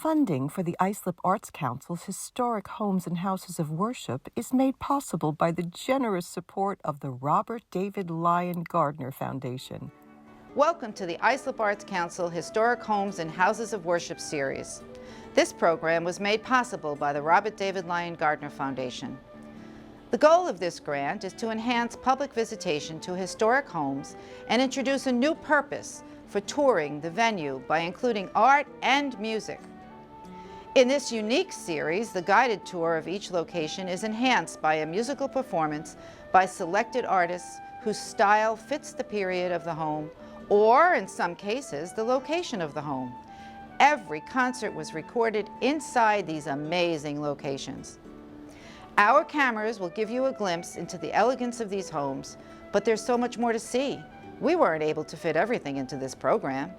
Funding for the Islip Arts Council's historic homes and houses of worship is made possible by the generous support of the Robert David Lyon Gardner Foundation. Welcome to the Islip Arts Council Historic Homes and Houses of Worship series. This program was made possible by the Robert David Lyon Gardner Foundation. The goal of this grant is to enhance public visitation to historic homes and introduce a new purpose for touring the venue by including art and music. In this unique series, the guided tour of each location is enhanced by a musical performance by selected artists whose style fits the period of the home, or in some cases, the location of the home. Every concert was recorded inside these amazing locations. Our cameras will give you a glimpse into the elegance of these homes, but there's so much more to see. We weren't able to fit everything into this program.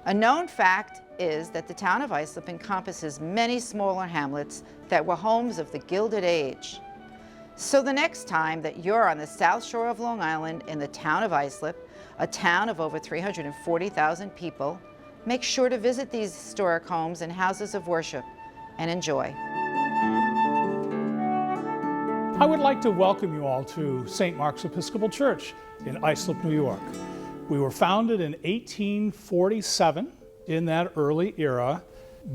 A known fact is that the town of Islip encompasses many smaller hamlets that were homes of the Gilded Age. So the next time that you're on the South Shore of Long Island in the town of Islip, a town of over 340,000 people, make sure to visit these historic homes and houses of worship and enjoy. I would like to welcome you all to St. Mark's Episcopal Church in Islip, New York. We were founded in 1847. In that early era,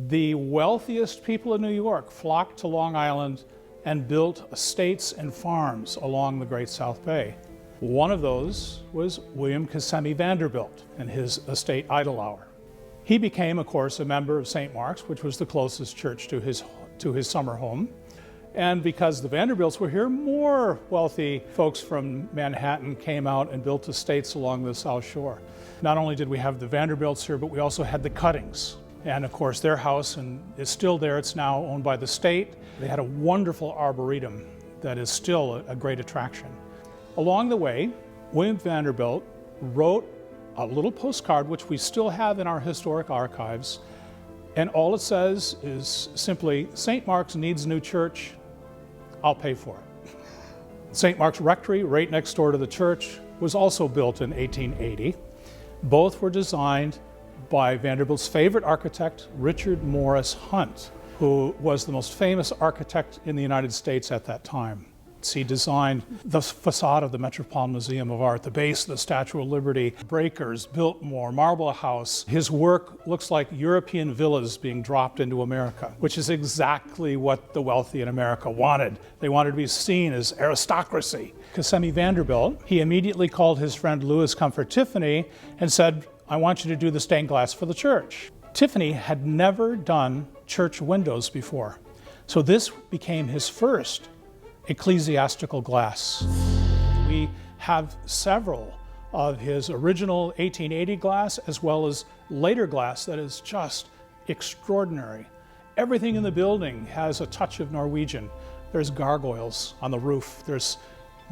the wealthiest people in New York flocked to Long Island and built estates and farms along the Great South Bay. One of those was William Kissimmee Vanderbilt and his estate Idlehour. He became, of course, a member of St. Mark's, which was the closest church to his summer home. And because the Vanderbilts were here, more wealthy folks from Manhattan came out and built estates along the South Shore. Not only did we have the Vanderbilts here, but we also had the Cuttings. And of course, their house is still there. It's now owned by the state. They had a wonderful arboretum that is still a great attraction. Along the way, William Vanderbilt wrote a little postcard, which we still have in our historic archives. And all it says is simply, St. Mark's needs a new church. I'll pay for it. St. Mark's Rectory, right next door to the church, was also built in 1880. Both were designed by Vanderbilt's favorite architect, Richard Morris Hunt, who was the most famous architect in the United States at that time. He designed the facade of the Metropolitan Museum of Art, the base of the Statue of Liberty, Breakers, Biltmore, Marble House. His work looks like European villas being dropped into America, which is exactly what the wealthy in America wanted. They wanted to be seen as aristocracy. Kissimmee Vanderbilt, he immediately called his friend Louis Comfort Tiffany and said, I want you to do the stained glass for the church. Tiffany had never done church windows before, so this became his first ecclesiastical glass. We have several of his original 1880 glass as well as later glass that is just extraordinary. Everything in the building has a touch of Norwegian. There's gargoyles on the roof. There's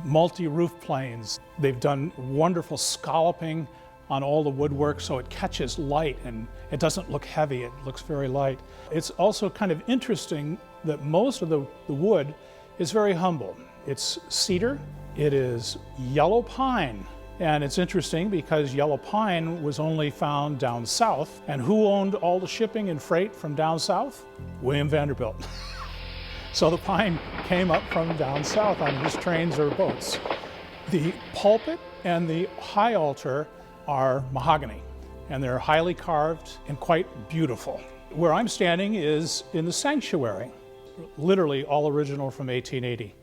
multi-roof planes. They've done wonderful scalloping on all the woodwork so it catches light and it doesn't look heavy, it looks very light. It's also kind of interesting that most of the wood is very humble. It's cedar, it is yellow pine, and it's interesting because yellow pine was only found down south, and who owned all the shipping and freight from down south? William Vanderbilt. So the pine came up from down south on his trains or boats. The pulpit and the high altar are mahogany, and they're highly carved and quite beautiful. Where I'm standing is in the sanctuary, literally all original from 1880.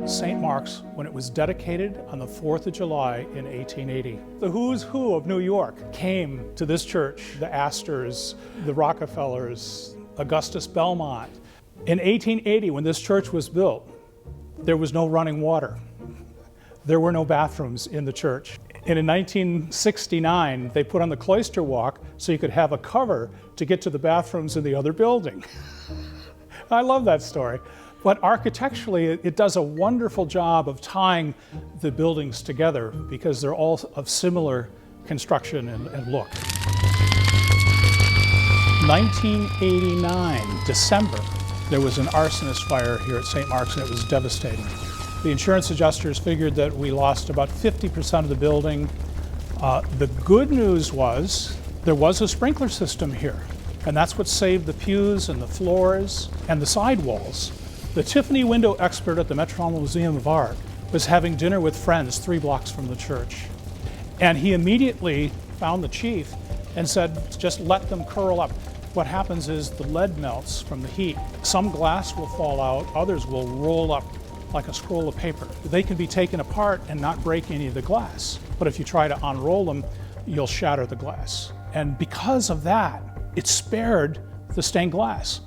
St. Mark's, when it was dedicated on the 4th of July in 1880, the who's who of New York came to this church, the Astors, the Rockefellers, Augustus Belmont. In 1880, when this church was built, there was no running water. There were no bathrooms in the church. And in 1969, they put on the cloister walk so you could have a cover to get to the bathrooms in the other building. I love that story. But architecturally, it does a wonderful job of tying the buildings together because they're all of similar construction and look. 1989, December, there was an arsonist fire here at St. Mark's and it was devastating. The insurance adjusters figured that we lost about 50% of the building. The good news was there was a sprinkler system here. And that's what saved the pews and the floors and the sidewalls. The Tiffany window expert at the Metropolitan Museum of Art was having dinner with friends 3 blocks from the church. And he immediately found the chief and said, just let them curl up. What happens is the lead melts from the heat. Some glass will fall out, others will roll up like a scroll of paper. They can be taken apart and not break any of the glass. But if you try to unroll them, you'll shatter the glass. And because of that, it spared the stained glass.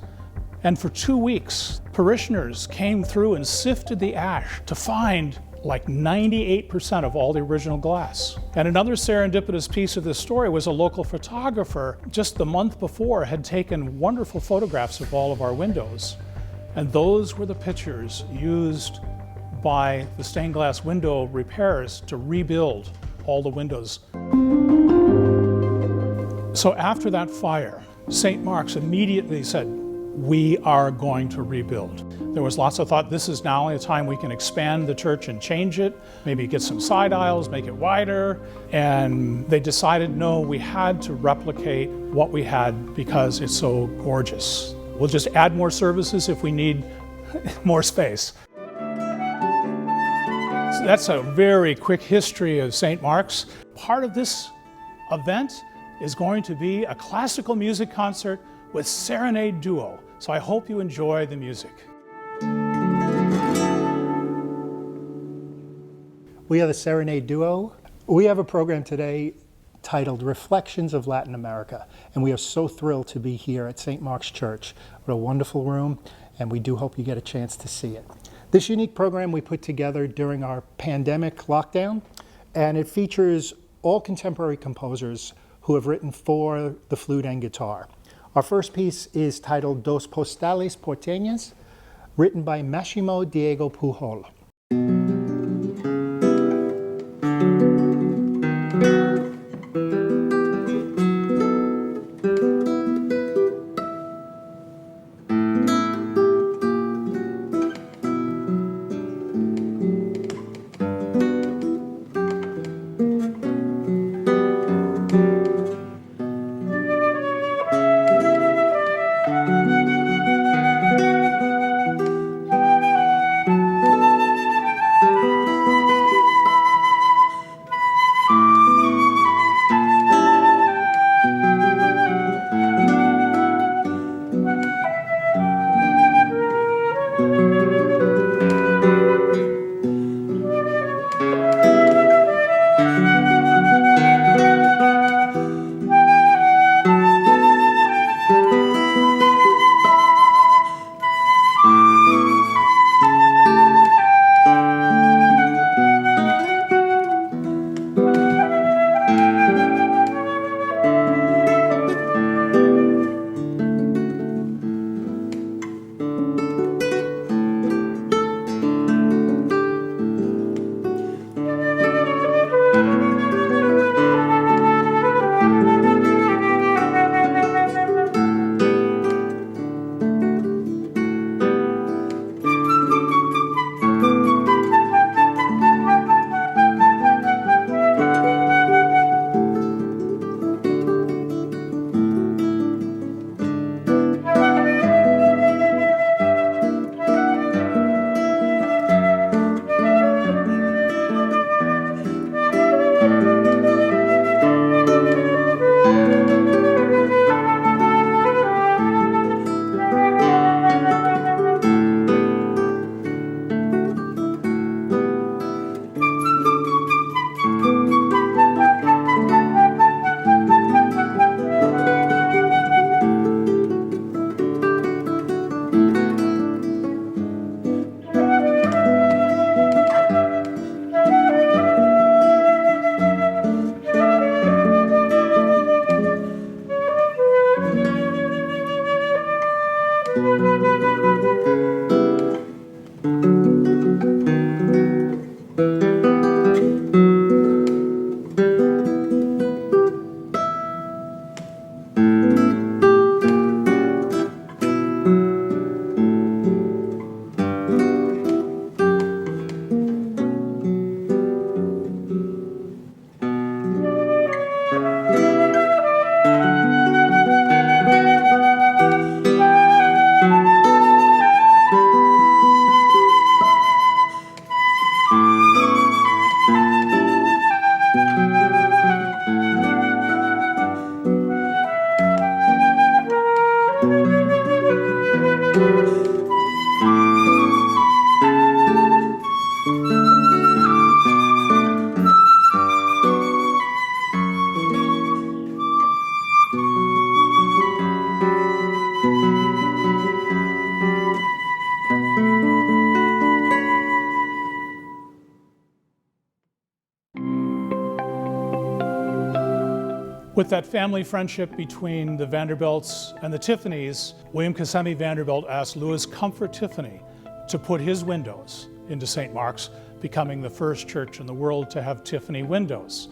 And for 2 weeks, parishioners came through and sifted the ash to find like 98% of all the original glass. And another serendipitous piece of this story was a local photographer just the month before had taken wonderful photographs of all of our windows. And those were the pictures used by the stained glass window repairers to rebuild all the windows. So after that fire, St. Mark's immediately said, we are going to rebuild. There was lots of thought, this is now a time we can expand the church and change it, maybe get some side aisles, make it wider. And they decided, no, we had to replicate what we had because it's so gorgeous. We'll just add more services if we need more space. So that's a very quick history of St. Mark's. Part of this event is going to be a classical music concert with Serenade duo. So I hope you enjoy the music. We are the Serenade duo. We have a program today titled Reflections of Latin America, and we are so thrilled to be here at St. Mark's Church. What a wonderful room, and we do hope you get a chance to see it. This unique program we put together during our pandemic lockdown, and it features all contemporary composers who have written for the flute and guitar. Our first piece is titled Dos Postales Porteñas, written by Massimo Diego Pujol. With that family friendship between the Vanderbilts and the Tiffanys, William Kissimmee Vanderbilt asked Louis Comfort Tiffany to put his windows into St. Mark's, becoming the first church in the world to have Tiffany windows.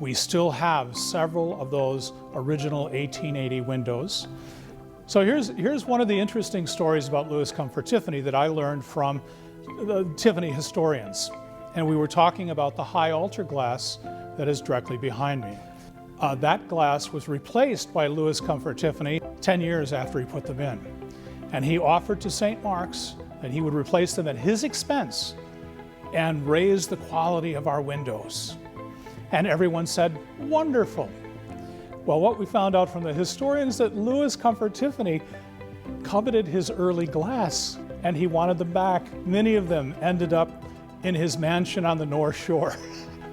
We still have several of those original 1880 windows. So here's one of the interesting stories about Louis Comfort Tiffany that I learned from the Tiffany historians. And we were talking about the high altar glass that is directly behind me. That glass was replaced by Louis Comfort Tiffany 10 years after he put them in. And he offered to St. Mark's that he would replace them at his expense and raise the quality of our windows. And everyone said, wonderful. Well, what we found out from the historians that Louis Comfort Tiffany coveted his early glass and he wanted them back. Many of them ended up in his mansion on the North Shore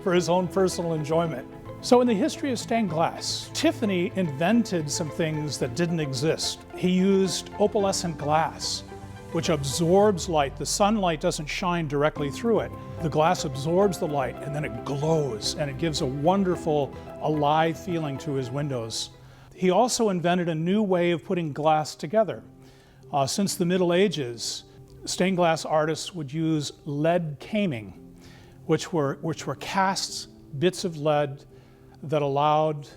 for his own personal enjoyment. So in the history of stained glass, Tiffany invented some things that didn't exist. He used opalescent glass, which absorbs light. The sunlight doesn't shine directly through it. The glass absorbs the light and then it glows and it gives a wonderful, alive feeling to his windows. He also invented a new way of putting glass together. Since the Middle Ages, stained glass artists would use lead caming, which were cast bits of lead that allowed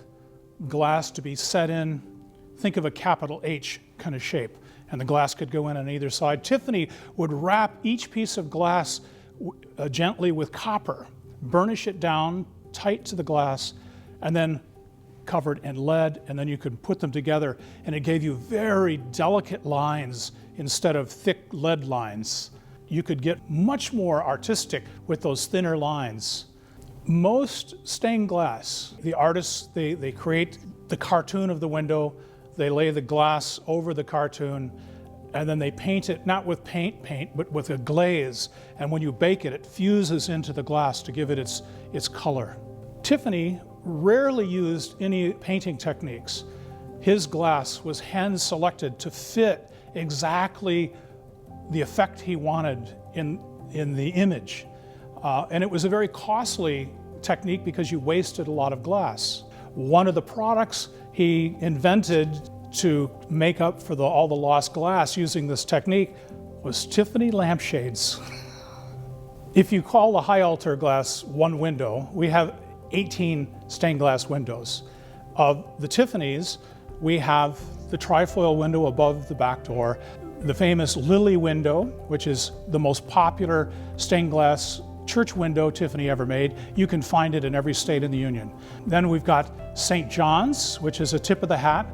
glass to be set in, think of a capital H kind of shape, and the glass could go in on either side. Tiffany would wrap each piece of glass gently with copper, burnish it down tight to the glass, and then covered in lead, and then you could put them together, and it gave you very delicate lines instead of thick lead lines. You could get much more artistic with those thinner lines. Most stained glass, the artists, they create the cartoon of the window, they lay the glass over the cartoon, and then they paint it, not with paint, but with a glaze. And when you bake it, it fuses into the glass to give it its color. Tiffany rarely used any painting techniques. His glass was hand-selected to fit exactly the effect he wanted in the image. And it was a very costly technique because you wasted a lot of glass. One of the products he invented to make up for all the lost glass using this technique was Tiffany lampshades. If you call the high altar glass one window, we have 18 stained glass windows. Of the Tiffany's, we have the trifoil window above the back door, the famous lily window, which is the most popular stained glass church window Tiffany ever made. You can find it in every state in the Union. Then we've got St. John's, which is a tip of the hat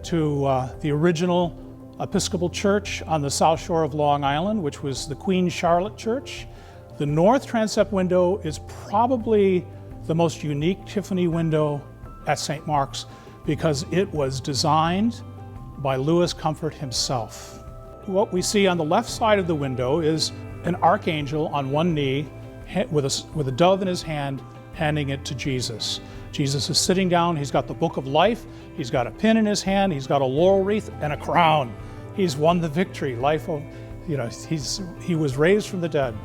to the original Episcopal church on the South Shore of Long Island, which was the Queen Charlotte Church. The north transept window is probably the most unique Tiffany window at St. Mark's because it was designed by Louis Comfort himself. What we see on the left side of the window is an archangel on one knee with a dove in his hand, handing it to Jesus. Jesus is sitting down, he's got the book of life, he's got a pin in his hand, he's got a laurel wreath and a crown. He's won the victory, he was raised from the dead.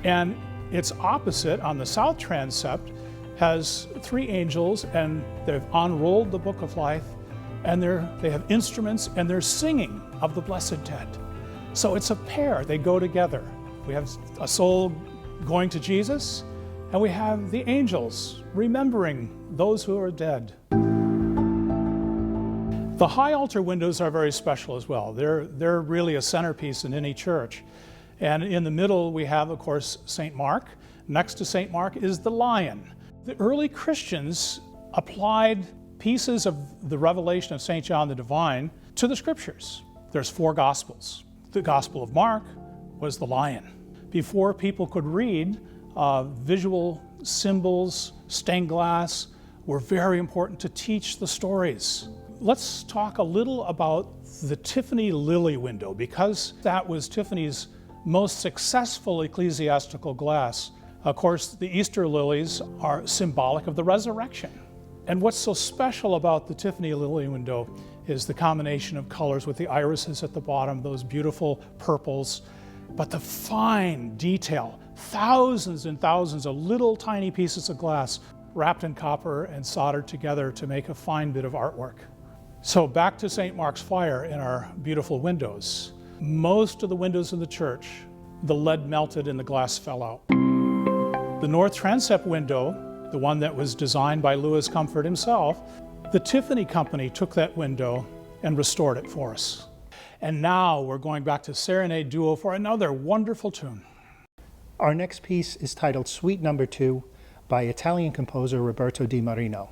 And its opposite on the south transept has three angels, and they've unrolled the book of life, and they have instruments, and they're singing of the blessed dead. So it's a pair, they go together. We have a soul going to Jesus, and we have the angels remembering those who are dead. The high altar windows are very special as well. They're really a centerpiece in any church. And in the middle we have, of course, St. Mark. Next to St. Mark is the lion. The early Christians applied pieces of the revelation of St. John the Divine to the scriptures. There's 4 gospels. The Gospel of Mark was the lion. Before people could read, visual symbols, stained glass were very important to teach the stories. Let's talk a little about the Tiffany lily window, because that was Tiffany's most successful ecclesiastical glass. Of course, the Easter lilies are symbolic of the resurrection. And what's so special about the Tiffany lily window is the combination of colors with the irises at the bottom, those beautiful purples, but the fine detail, thousands and thousands of little tiny pieces of glass. wrapped in copper and soldered together to make a fine bit of artwork. So back to St. Mark's fire in our beautiful windows. Most of the windows in the church, the lead melted and the glass fell out. The north transept window, the one that was designed by Louis Comfort himself, the Tiffany Company took that window and restored it for us. And now we're going back to Serenade Duo for another wonderful tune. Our next piece is titled Suite No. 2 by Italian composer Roberto Di Marino.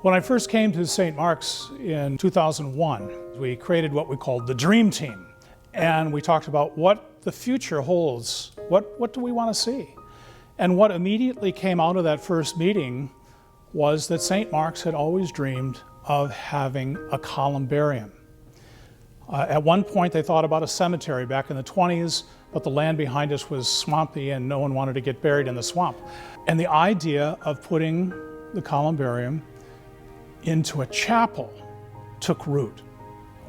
When I first came to St. Mark's in 2001, we created what we called the Dream Team. And we talked about what the future holds. What do we want to see? And what immediately came out of that first meeting was that St. Mark's had always dreamed of having a columbarium. At one point they thought about a cemetery back in the 20s, but the land behind us was swampy and no one wanted to get buried in the swamp. And the idea of putting the columbarium into a chapel took root.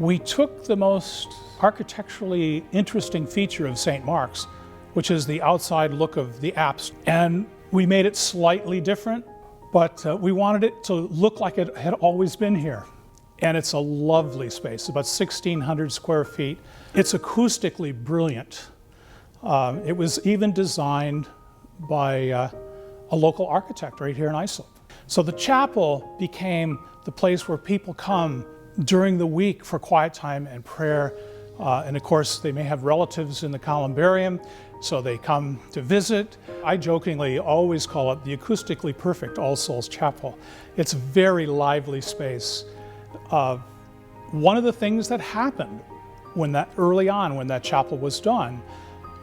We took the most architecturally interesting feature of St. Mark's, which is the outside look of the apse. And we made it slightly different, but we wanted it to look like it had always been here. And it's a lovely space, about 1,600 square feet. It's acoustically brilliant. It was even designed by a local architect right here in Islip. So the chapel became the place where people come during the week for quiet time and prayer. And of course, they may have relatives in the columbarium, so they come to visit. I jokingly always call it the acoustically perfect All Souls Chapel. It's a very lively space. One of the things that happened early on when that chapel was done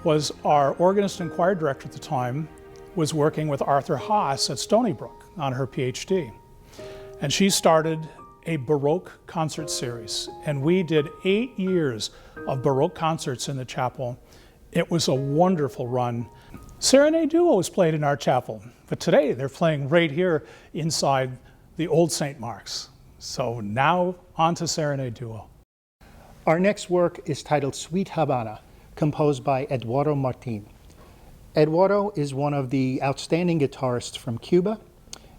was our organist and choir director at the time was working with Arthur Haas at Stony Brook on her PhD. And she started a Baroque concert series. And we did 8 years of Baroque concerts in the chapel. It was a wonderful run. Serenade Duo was played in our chapel, but today they're playing right here inside the old St. Mark's. So now on to Serenade Duo. Our next work is titled Sweet Havana, composed by Eduardo Martin. Eduardo is one of the outstanding guitarists from Cuba.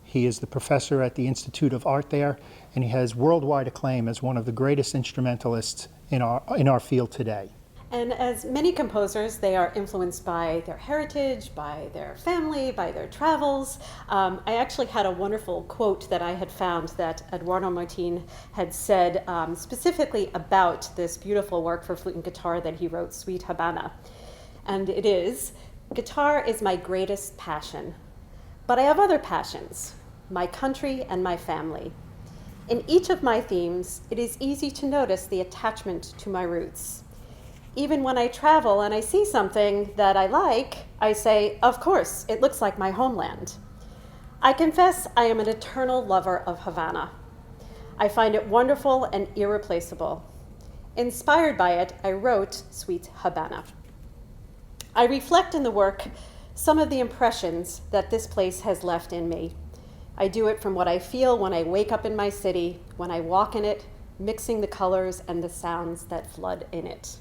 He is the professor at the Institute of Art there, and he has worldwide acclaim as one of the greatest instrumentalists in our field today. And as many composers, they are influenced by their heritage, by their family, by their travels. I actually had a wonderful quote that I had found that Eduardo Martin had said specifically about this beautiful work for flute and guitar that he wrote, Sweet Havana. And it is, "Guitar is my greatest passion, but I have other passions, my country and my family. In each of my themes, it is easy to notice the attachment to my roots. Even when I travel and I see something that I like, I say, of course, it looks like my homeland. I confess I am an eternal lover of Havana. I find it wonderful and irreplaceable. Inspired by it, I wrote Sweet Havana." I reflect in the work some of the impressions that this place has left in me. I do it from what I feel when I wake up in my city, when I walk in it, mixing the colors and the sounds that flood in it.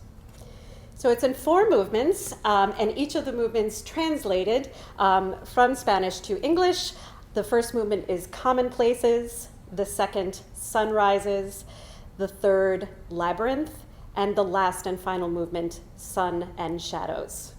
So it's in 4 movements, and each of the movements translated from Spanish to English. The first movement is Commonplaces, the second, Sunrises, the third, Labyrinth, and the last and final movement, Sun and Shadows.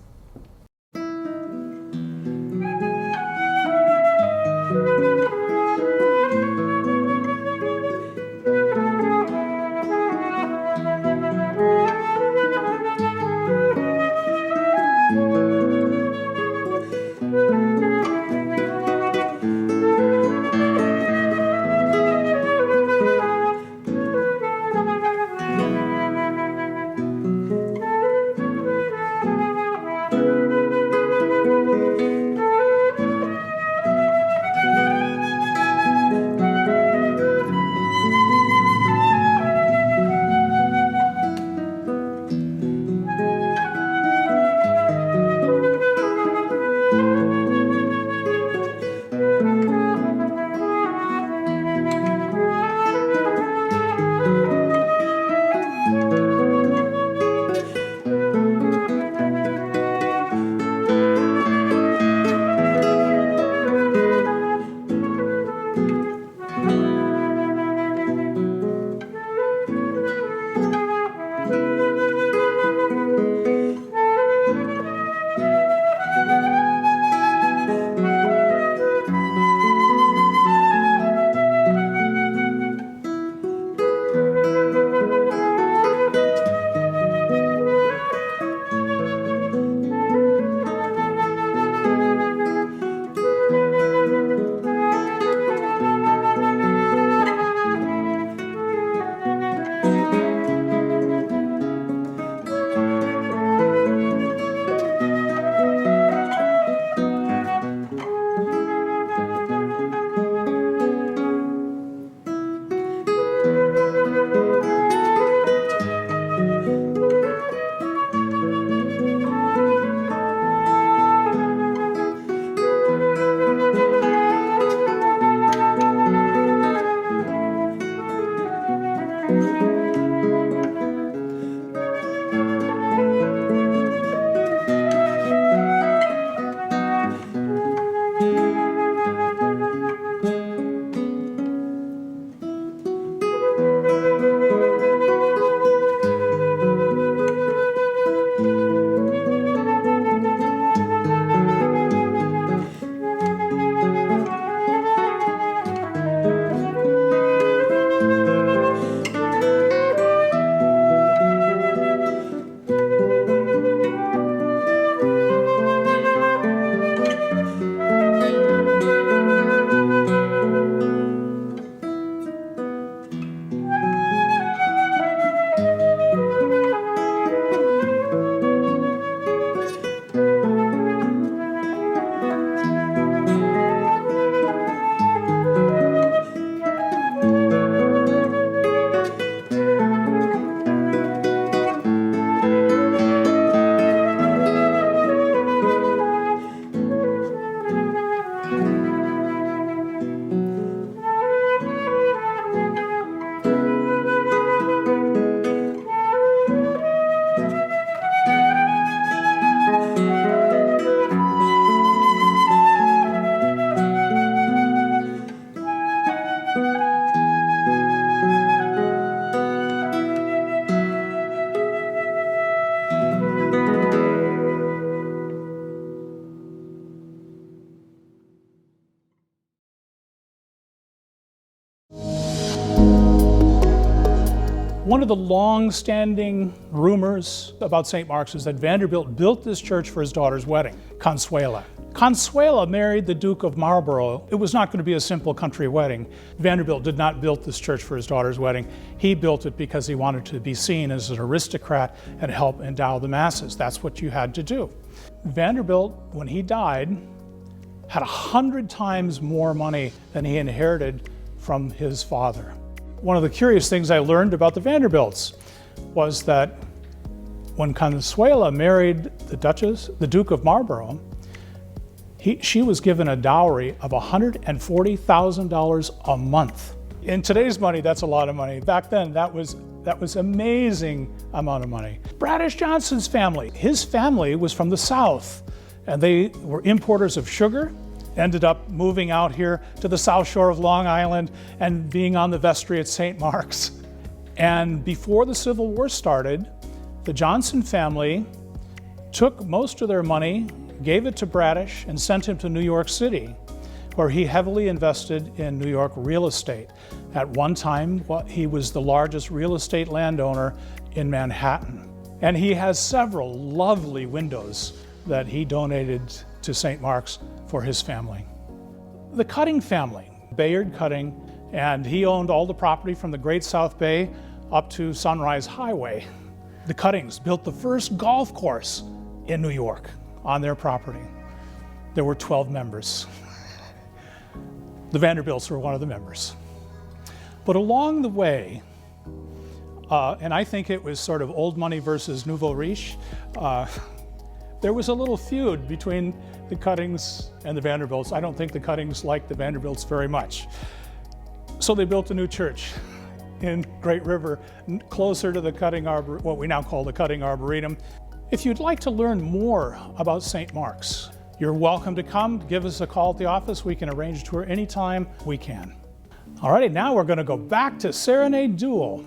of the long-standing rumors about St. Mark's is that Vanderbilt built this church for his daughter's wedding, Consuela. Consuela married the Duke of Marlborough. It was not going to be a simple country wedding. Vanderbilt did not build this church for his daughter's wedding. He built it because he wanted to be seen as an aristocrat and help endow the masses. That's what you had to do. Vanderbilt, when he died, had 100 times more money than he inherited from his father. One of the curious things I learned about the Vanderbilts was that when Consuela married the Duke of Marlborough, she was given a dowry of $140,000 a month. In today's money, that's a lot of money. Back then, that was amazing amount of money. Bradish Johnson's family, his family was from the South, and they were importers of sugar, ended up moving out here to the South Shore of Long Island and being on the vestry at St. Mark's. And before the Civil War started, the Johnson family took most of their money, gave it to Bradish, and sent him to New York City, where he heavily invested in New York real estate. At one time, he was the largest real estate landowner in Manhattan. And he has several lovely windows that he donated to St. Mark's for his family. The Cutting family, Bayard Cutting, and he owned all the property from the Great South Bay up to Sunrise Highway. The Cuttings built the first golf course in New York on their property. There were 12 members. The Vanderbilts were one of the members. But along the way, and I think it was sort of old money versus nouveau riche, there was a little feud between the Cuttings and the Vanderbilts. I don't think the Cuttings liked the Vanderbilts very much. So they built a new church in Great River, closer to the Cutting Arbor, what we now call the Cutting Arboretum. If you'd like to learn more about St. Mark's, you're welcome to come. Give us a call at the office. We can arrange a tour anytime we can. All right, now we're going to go back to Serenade Duo.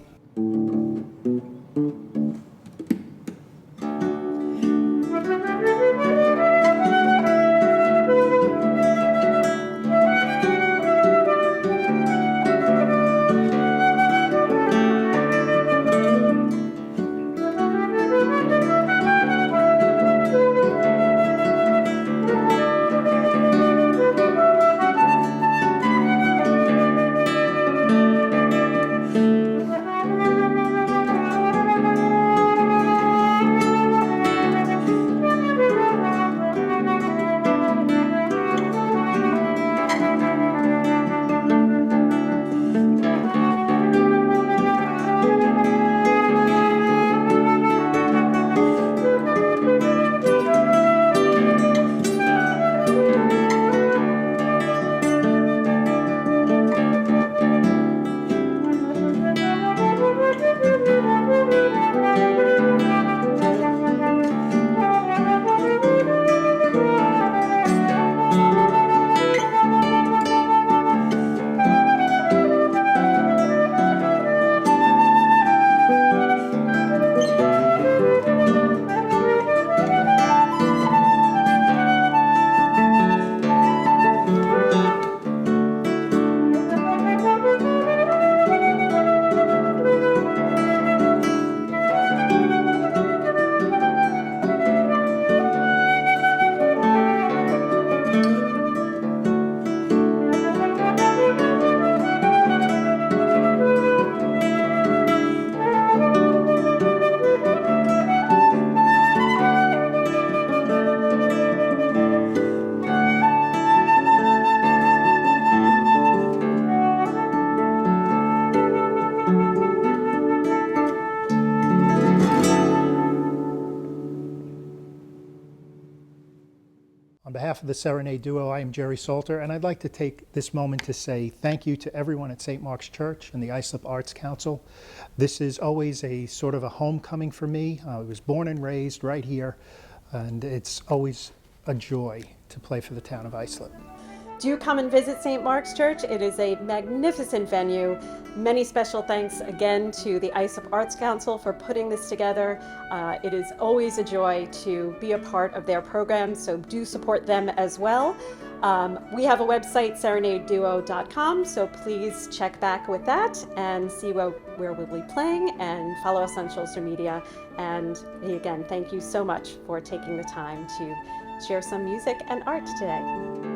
On behalf of the Serenade Duo, I am Jerry Salter, and I'd like to take this moment to say thank you to everyone at St. Mark's Church and the Islip Arts Council. This is always a sort of a homecoming for me. I was born and raised right here, and it's always a joy to play for the town of Islip. Do come and visit St. Mark's Church. It is a magnificent venue. Many special thanks again to the Islip Arts Council for putting this together. It is always a joy to be a part of their program, so do support them as well. We have a website, serenadeduo.com, so please check back with that and see where we'll be playing, and follow us on social media. And again, thank you so much for taking the time to share some music and art today.